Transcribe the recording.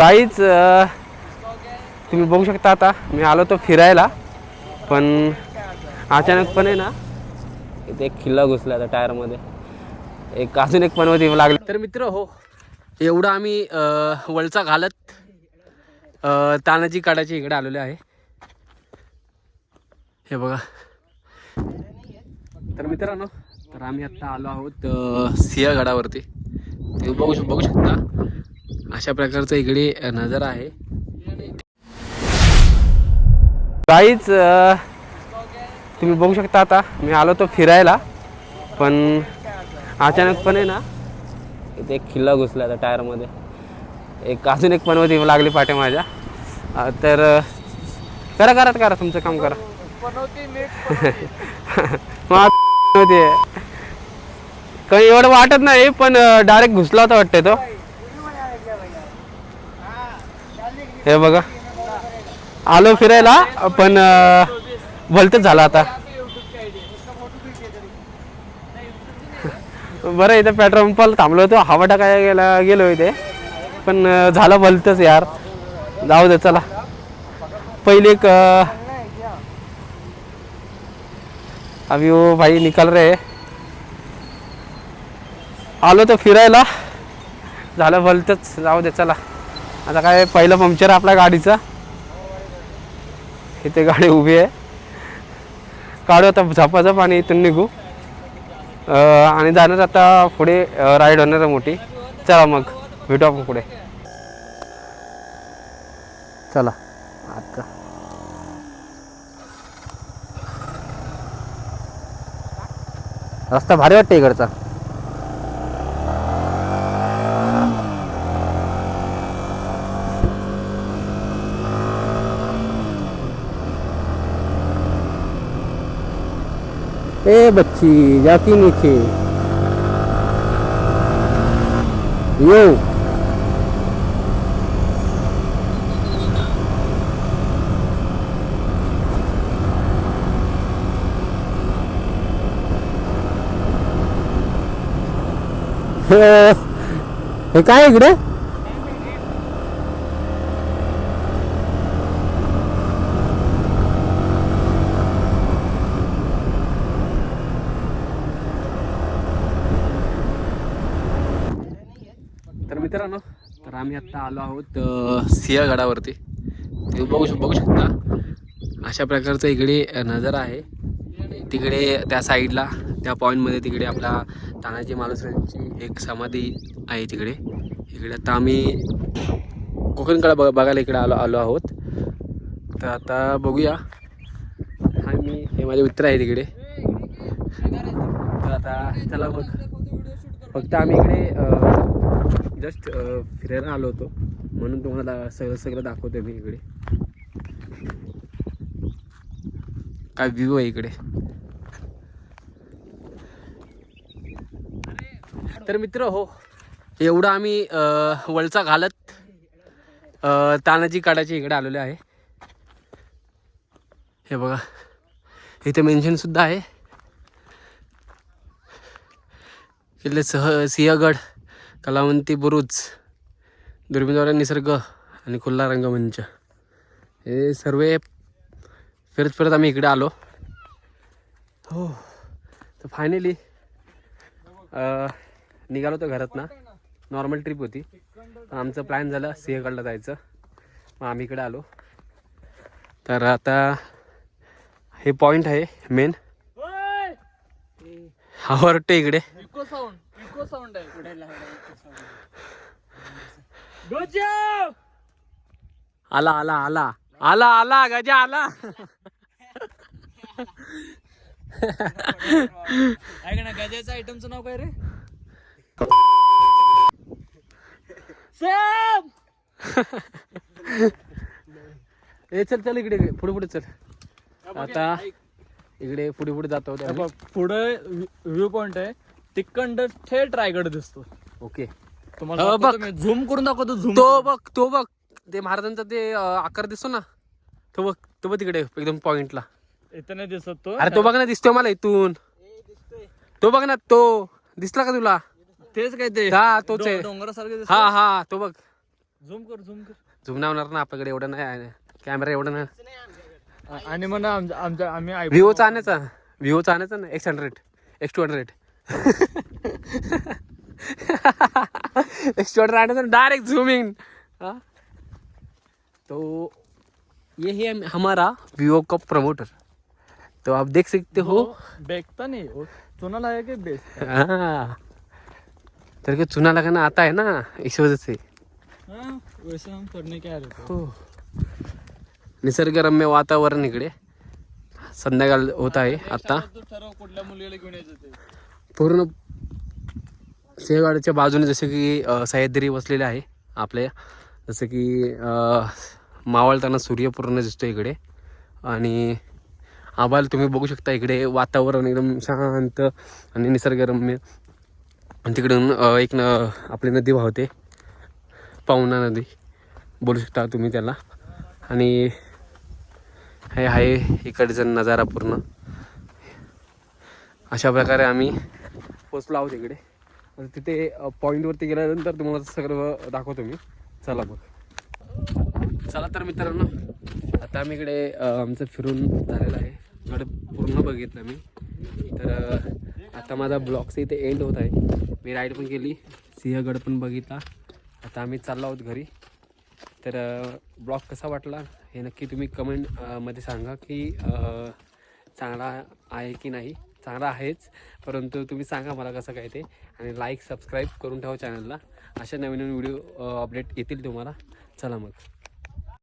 काहीच तुम्ही बघू शकता. आता मी आलो तो फिरायला, पण अचानकपणे ना इथे एक खिल्ला घुसला आता टायरमध्ये. एक अजून एक पनवती लागली. तर मित्र हो, एवढं आम्ही वळचा घालत तानाजी काढायची इकडे आलेले आहे. हे बघा. तर मित्रांनो, तर आम्ही आत्ता आलो आहोत सिंहगडावरती. ते बघू शकता अशा प्रकारचं इकडे नजारा आहे. काहीच तुम्ही बघू शकता. आता मी आलो तो फिरायला, पण अचानकपणे ना इथे एक खिल्ला घुसला आता टायरमध्ये. एक अजून एक पनवती लागली पाठी माझ्या. तर करा तुमचं काम करा. काही एवढं वाटत नाही, पण डायरेक्ट घुसला होता वाटतं तो. हे बघा, आलो फिरायला पण भलतंच झालं आता. बरं, इथं पेट्रोल पंपाला थांबलो होतो, हवा टाकायला गेलो इथे, पण झालं भलतंच यार. जाऊ दे चला. पहिले एक अभी वो भाई निकल रहे. आलो तो फिरायला, झालं भलतंच. जाऊ दे चला. आता काय, पहिलं पंक्चर आपल्या गाडीचा. इथे गाडी उभी आहे. काढू आता झपाझप आणि इथून निघू आणि जाणार आता पुढे. राईड होणार आहे मोठी. चला मग भेटू आपण पुढे. चला आता. रस्ता भारी वाटतं इकडचा. ए बच्ची जाती नीचे यो. हे काय इकडे? तर मित्रांनो, तर आम्ही आत्ता आलो आहोत सिंहगडावरती. ते बघू शकता अशा प्रकारचं इकडे नजारा आहे. तिकडे त्या साईडला त्या पॉईंटमध्ये तिकडे आपला तानाजी मालुसरेंची एक समाधी आहे तिकडे. इकडे आता आम्ही कोकणकडे बघायला इकडे आलो आहोत. तर आता बघूया. हे माझे मित्र आहे तिकडे. तर आता चला बघ. फक्त आम्ही इकडे जस्ट फिरायला आलो होतो, म्हणून तुम्हाला सगळं दाखवतो मी. इकडे काय व्ह्यू आहे इकडे. तर मित्र हो, एवढं आम्ही वळचा घालत तानाजी काढायची इकडे आलेले आहे. हे बघा, इथे मेन्शन सुद्धा आहे. किल्ले सिंहगड, कलावंती बुरुज, दुर्बिणद्वारे निसर्ग आणि खुल्ला रंगमंच, हे सर्व फिरत आम्ही इकडे आलो. हो, तर फायनली निघालो तर घरात ना. नॉर्मल ट्रिप होती, आमचं प्लॅन झालं सिंहगडला जायचं, मग आम्ही इकडे आलो. तर आता हे पॉईंट आहे मेन. आवडते इकडे. इको साऊंड आहे. आला गजा आला. ऐक ना, गजाचं आयटमचं नाव काय रे? चल इकडे पुढे चल. आता इकडे पुढे जातो. पुढे व्ह्यू पॉइंट आहे, तिकडं थेट रायगड दिसतो. ओके, तुम्हाला झूम करून दाखवतो. झूम तो बघ ते महाराजांचा ते आकार दिसतो ना, तो बघ तिकडे एकदम पॉइंटला. इथं नाही दिसत तो. अरे तो बघ ना, दिसतोय मला इथून. तो बघ ना, तो दिसला का तुला? तेच काय ते हा तोच आहे. डोंगरासारखं हा तो बघ. झूम कर झूम नाही होणार ना आपल्याकडे, एवढं नाही कॅमेरा, एवढं नाही. आणि म्हणा आमच्या आम्ही विवोचा आणायचा ना X100 X200 X200 आणायचा डायरेक्ट झूमिंग. तो ये है हमारा वीवो का प्रमोटर, तो आप देख सकते हो. बेचता नहीं वो चुना लाया के बेचता. हाँ, तेरे को चुना लगाना आता है ना, इस वजह से. हाँ वैसे हम करने क्या रहते. हो. निसर्गरम्य वातावरण इकडे, संध्याकाळ होत आहे आता. ठरव कुठल्या मुलीला घेऊन यायचं ते. पूर्ण सिंहगडाच्या बाजूने जसे की सह्याद्री वसलेले आहे आपल्या, जसं की मावळताना सूर्य पूर्ण दिसतो इकडे. आणि आभाळ तुम्ही बघू शकता, इकडे वातावरण एकदम शांत आणि निसर्गरम्य. आणि तिकडून आपली नदी वाहते, पवना नदी बोलू शकता तुम्ही त्याला. आणि हे आहे इकडचा नजारा पूर्ण. अशा प्रकारे आम्ही पोचलो आहोत इकडे. तिथे पॉईंटवरती गेल्यानंतर तुम्हाला सगळं दाखवतो मी. चला बघ. चला तर मित्रांनो, आता आम्ही इकडे आमचं फिरून झालेलं आहे, गड पूर्ण बघितलं मी. तर आता माझा ब्लॉगचं इथे एंड होत आहे. मी राईड पण केली, सिंहगड पण बघितला. आता आम्ही चाललो आहोत घरी. तर ब्लॉग कसा वाटला हे नक्की तुम्ही कमेंट मध्ये सांगा की चांगला आहे की नाही. चांगला आहेच, परंतु तुम्ही सांगा मला कसं काय ते. आणि लाईक सबस्क्राईब करून ठेवा चॅनलला. अशा नवीन नवीन व्हिडिओ अपडेट येतील तुम्हाला. चला मग.